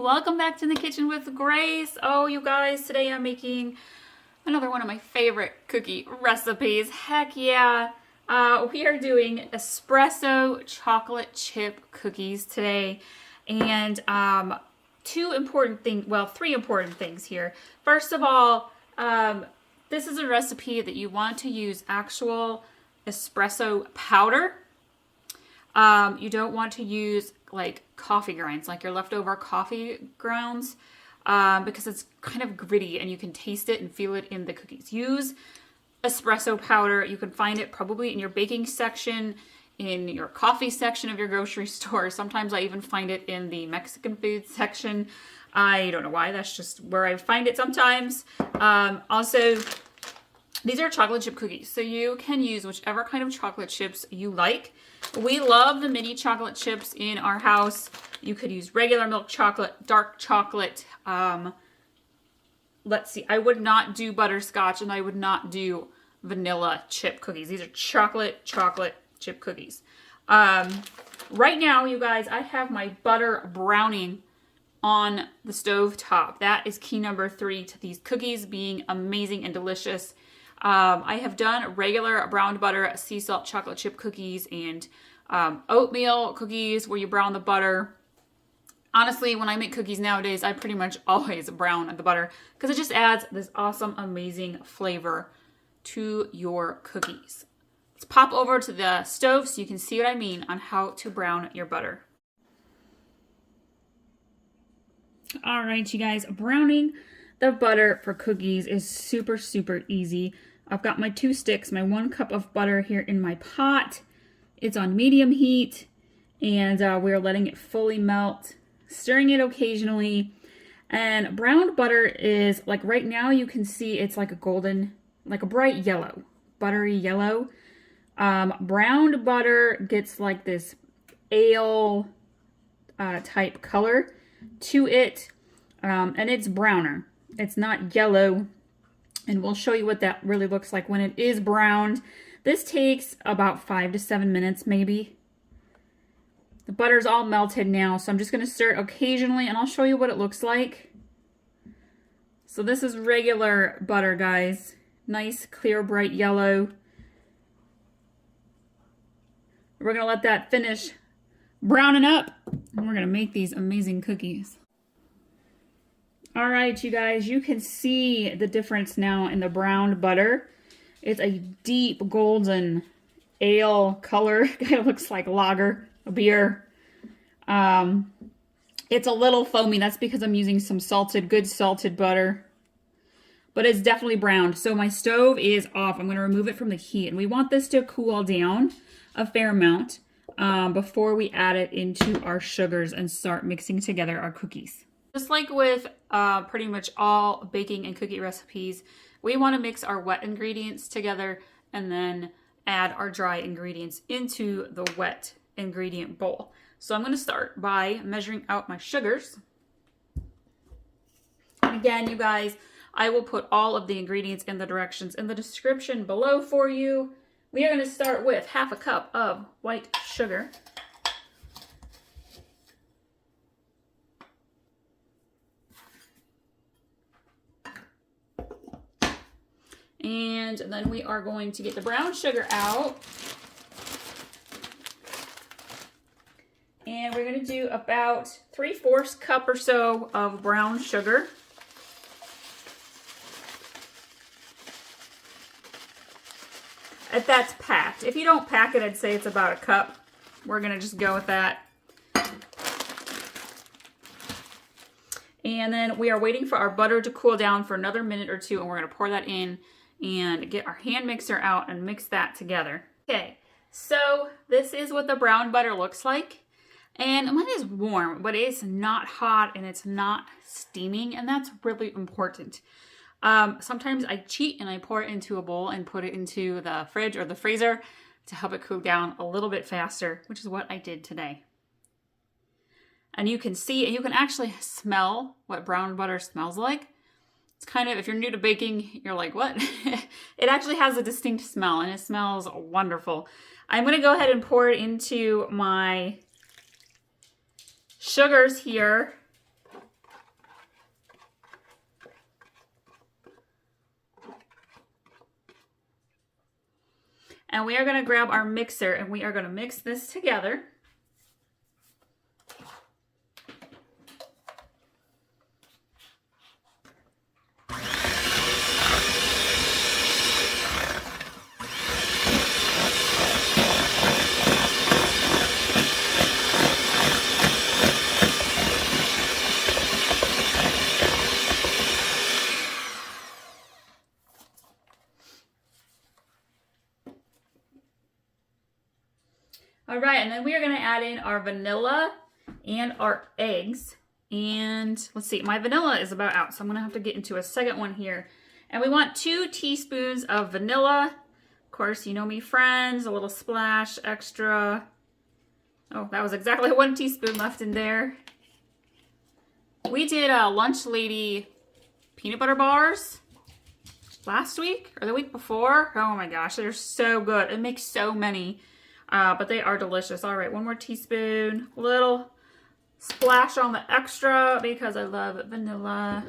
Welcome back to the kitchen with Grace. Oh, you guys, today I'm making another one of my favorite cookie recipes. Heck yeah. We are doing espresso chocolate chip cookies today. And three important things here. First of all, this is a recipe that you want to use actual espresso powder. You don't want to use like coffee grinds, like your leftover coffee grounds, because it's kind of gritty and you can taste it and feel it in the cookies. Use espresso powder. You can find it probably in your baking section, in your coffee section of your grocery store. Sometimes I even find it in the Mexican food section. I don't know why, that's just where I find it sometimes. Also, these are chocolate chip cookies, so you can use whichever kind of chocolate chips you like. We love the mini chocolate chips in our house. You could use regular milk chocolate, dark chocolate. Let's see, I would not do butterscotch and I would not do vanilla chip cookies. These are chocolate chip cookies. Right now, you guys, I have my butter browning on the stove top. That is key number 3 to these cookies being amazing and delicious. I have done regular browned butter, sea salt chocolate chip cookies, and oatmeal cookies where you brown the butter. Honestly, when I make cookies nowadays, I pretty much always brown the butter because it just adds this awesome, amazing flavor to your cookies. Let's pop over to the stove so you can see what I mean on how to brown your butter. All right, you guys, browning the butter for cookies is super, super easy. I've got my 2 sticks, my 1 cup of butter here in my pot. It's on medium heat, and we're letting it fully melt, stirring it occasionally. And browned butter is, like right now you can see it's like a golden, like a bright yellow, buttery yellow. Browned butter gets like this ale type color to it, and it's browner. It's not yellow, and we'll show you what that really looks like when it is browned. This takes about 5 to 7 minutes maybe. The butter's all melted now, so I'm just going to stir it occasionally, and I'll show you what it looks like. So this is regular butter, guys. Nice, clear, bright yellow. We're going to let that finish browning up, and we're going to make these amazing cookies. All right, you guys, you can see the difference now in the browned butter. It's a deep golden ale color. Kind of looks like lager, a beer. It's a little foamy. That's because I'm using some good salted butter. But it's definitely browned. So my stove is off. I'm going to remove it from the heat. And we want this to cool down a fair amount before we add it into our sugars and start mixing together our cookies. Just like with pretty much all baking and cookie recipes, we want to mix our wet ingredients together and then add our dry ingredients into the wet ingredient bowl. So I'm going to start by measuring out my sugars. And again, you guys, I will put all of the ingredients and the directions in the description below for you. We are going to start with 1/2 cup of white sugar. And then we are going to get the brown sugar out. And we're going to do about 3/4 cup or so of brown sugar. If that's packed. If you don't pack it, I'd say it's about 1 cup. We're going to just go with that. And then we are waiting for our butter to cool down for another minute or 2, and we're going to pour that in and get our hand mixer out and mix that together. Okay, so this is what the brown butter looks like. And mine is warm, but it's not hot and it's not steaming, and that's really important. Sometimes I cheat and I pour it into a bowl and put it into the fridge or the freezer to help it cool down a little bit faster, which is what I did today. And you can see, you can actually smell what brown butter smells like. It's kind of, if you're new to baking, you're like, what? It actually has a distinct smell, and it smells wonderful. I'm going to go ahead and pour it into my sugars here. And we are going to grab our mixer and we are going to mix this together. All right, and then we are going to add in our vanilla and our eggs. And let's see, my vanilla is about out, so I'm going to have to get into a second one here. And we want 2 teaspoons of vanilla. Of course, you know me, friends, a little splash extra. Oh, that was exactly 1 teaspoon left in there. We did Lunch Lady peanut butter bars last week or the week before. Oh my gosh, they're so good. It makes so many. But they are delicious. All right, 1 more teaspoon. Little splash on the extra because I love vanilla.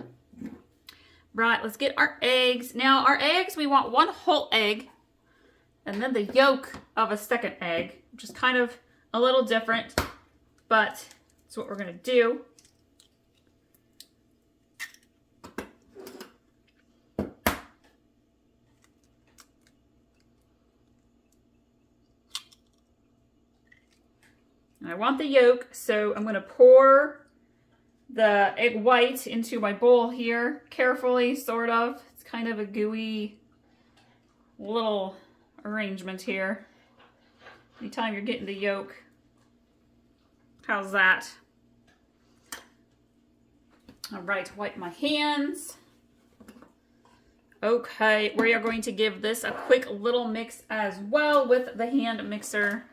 Right, let's get our eggs. Now, our eggs, we want 1 whole egg and then the yolk of a second egg, which is kind of a little different, but that's what we're going to do. I want the yolk, so I'm going to pour the egg white into my bowl here, carefully, sort of. It's kind of a gooey little arrangement here. Anytime you're getting the yolk. How's that? All right, wipe my hands. Okay, we are going to give this a quick little mix as well with the hand mixer.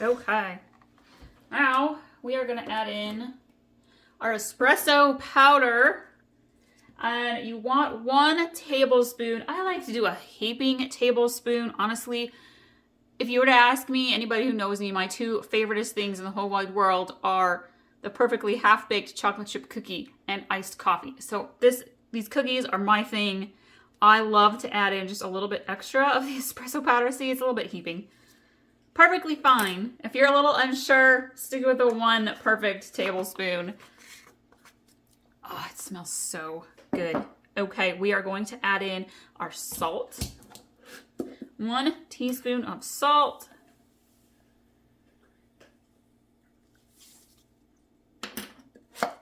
Okay, now we are going to add in our espresso powder, and you want 1 tablespoon. I like to do a heaping tablespoon, honestly. If you were to ask me, anybody who knows me, my 2 favoriteest things in the whole wide world are the perfectly half-baked chocolate chip cookie and iced coffee. So these cookies are my thing. I love to add in just a little bit extra of the espresso powder. See, it's a little bit heaping. Perfectly fine. If you're a little unsure, stick with the 1 perfect tablespoon. Oh, it smells so good. Okay, we are going to add in our salt. 1 teaspoon of salt.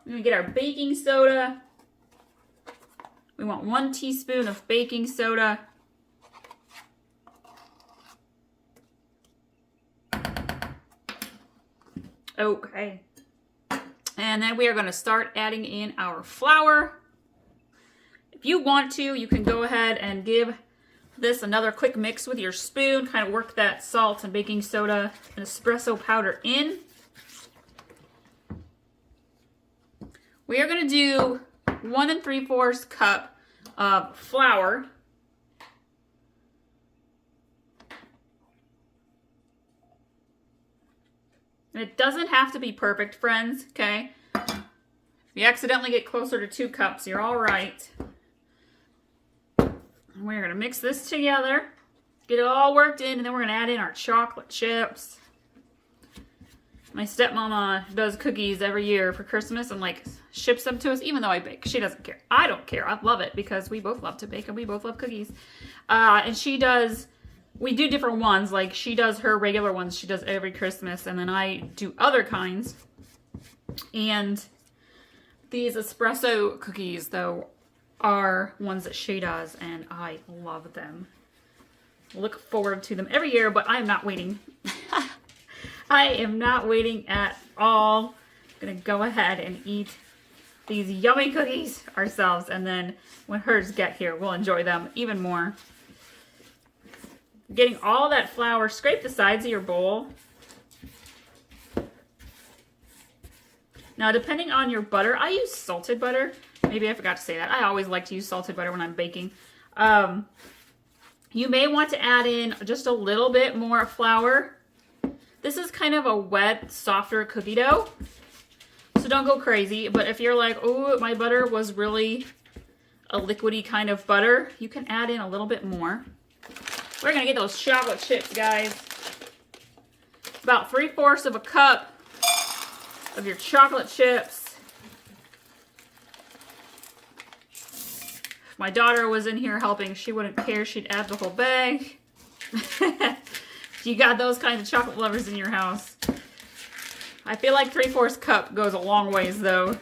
We're going to get our baking soda. We want 1 teaspoon of baking soda. Okay. And then we are going to start adding in our flour. If you want to, you can go ahead and give this another quick mix with your spoon. Kind of work that salt and baking soda and espresso powder in. We are going to do 1 3/4 cup of flour. And it doesn't have to be perfect, friends, okay? If you accidentally get closer to 2 cups, you're all right. We're going to mix this together, get it all worked in, and then we're going to add in our chocolate chips. My stepmama does cookies every year for Christmas and like ships them to us, even though I bake. She doesn't care. I don't care. I love it because we both love to bake and we both love cookies. And she does, we do different ones. Like she does her regular ones she does every Christmas, and then I do other kinds. And these espresso cookies, though, are ones that she does, and I love them. Look forward to them every year, but I am not waiting. I am not waiting at all. I'm gonna go ahead and eat these yummy cookies ourselves, and then when hers get here, we'll enjoy them even more. Getting all that flour, scrape the sides of your bowl. Now, depending on your butter, I use salted butter. Maybe I forgot to say that. I always like to use salted butter when I'm baking. You may want to add in just a little bit more flour. This is kind of a wet, softer cookie dough. So don't go crazy. But if you're like, oh, my butter was really a liquidy kind of butter, you can add in a little bit more. We're going to get those chocolate chips, guys. About 3/4 of a cup of your chocolate chips. If my daughter was in here helping, she wouldn't care. She'd add the whole bag. You got those kinds of chocolate lovers in your house. I feel like 3/4 cup goes a long ways though.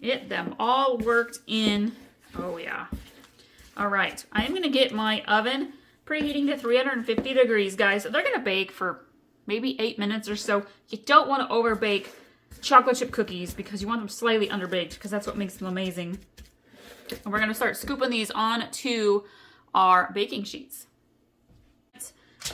Get them all worked in. Oh yeah. All right, I'm gonna get my oven preheating to 350 degrees, guys. They're gonna bake for maybe 8 minutes or so. You don't wanna over bake chocolate chip cookies because you want them slightly underbaked because that's what makes them amazing. And we're gonna start scooping these onto our baking sheets.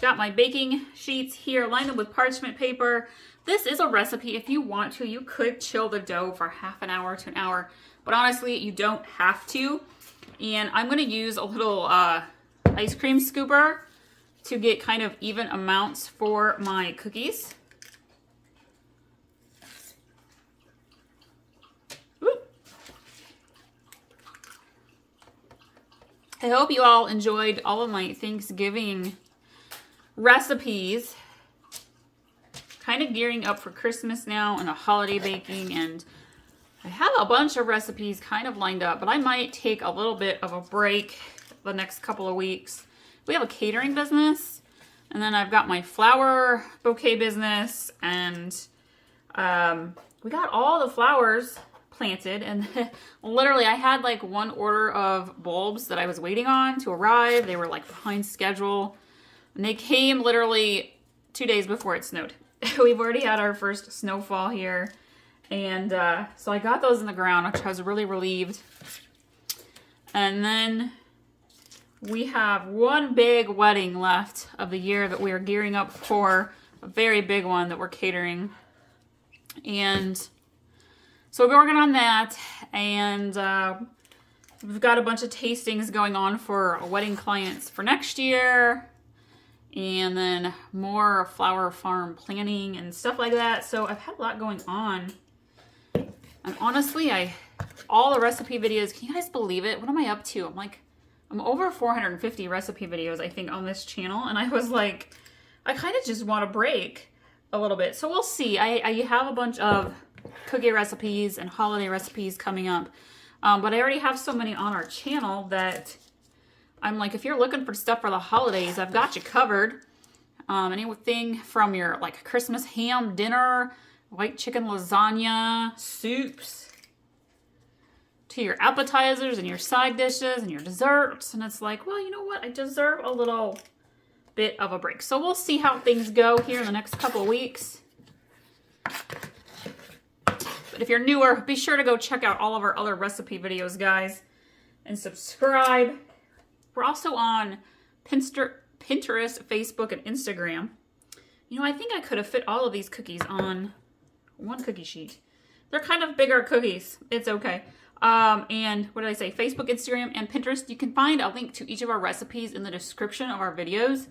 Got my baking sheets here, lined them with parchment paper. This is a recipe. If you want to, you could chill the dough for half an hour to an hour, but honestly, you don't have to. And I'm gonna use a little ice cream scooper to get kind of even amounts for my cookies. I hope you all enjoyed all of my Thanksgiving recipes. Kind of gearing up for Christmas now and a holiday baking, and I have a bunch of recipes kind of lined up, but I might take a little bit of a break the next couple of weeks. We have a catering business, and then I've got my flower bouquet business, and we got all the flowers planted, and literally I had like one order of bulbs that I was waiting on to arrive. They were like behind schedule, and they came literally 2 days before it snowed. We've already had our first snowfall here, and so I got those in the ground, which I was really relieved. And then we have one big wedding left of the year that we are gearing up for, a very big one that we're catering. And so we're working on that, and we've got a bunch of tastings going on for wedding clients for next year, and then more flower farm planning and stuff like that. So I've had a lot going on, and honestly, all the recipe videos, can you guys believe it? What am I up to? I'm over 450 recipe videos, I think, on this channel, and I was like, I kind of just want to break a little bit. So we'll see. I have a bunch of cookie recipes and holiday recipes coming up, but I already have so many on our channel that I'm like, if you're looking for stuff for the holidays, I've got you covered. Anything from your like Christmas ham dinner, white chicken lasagna, soups, to your appetizers and your side dishes and your desserts. And it's like, well, you know what? I deserve a little bit of a break. So we'll see how things go here in the next couple of weeks. But if you're newer, be sure to go check out all of our other recipe videos, guys, and subscribe. We're also on Pinterest, Facebook, and Instagram. You know, I think I could have fit all of these cookies on one cookie sheet. They're kind of bigger cookies. It's okay. And what did I say? Facebook, Instagram, and Pinterest. You can find a link to each of our recipes in the description of our videos.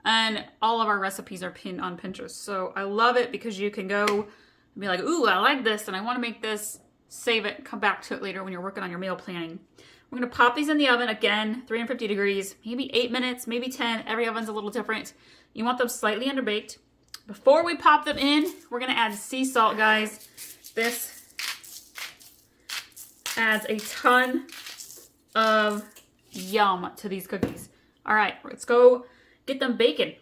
And all of our recipes are pinned on Pinterest. So I love it because you can go and be like, ooh, I like this and I want to make this. Save it, come back to it later when you're working on your meal planning. We're going to pop these in the oven, again, 350 degrees, maybe 8 minutes, maybe 10. Every oven's a little different. You want them slightly underbaked. Before we pop them in, we're going to add sea salt, guys. This adds a ton of yum to these cookies. All right, let's go get them baking.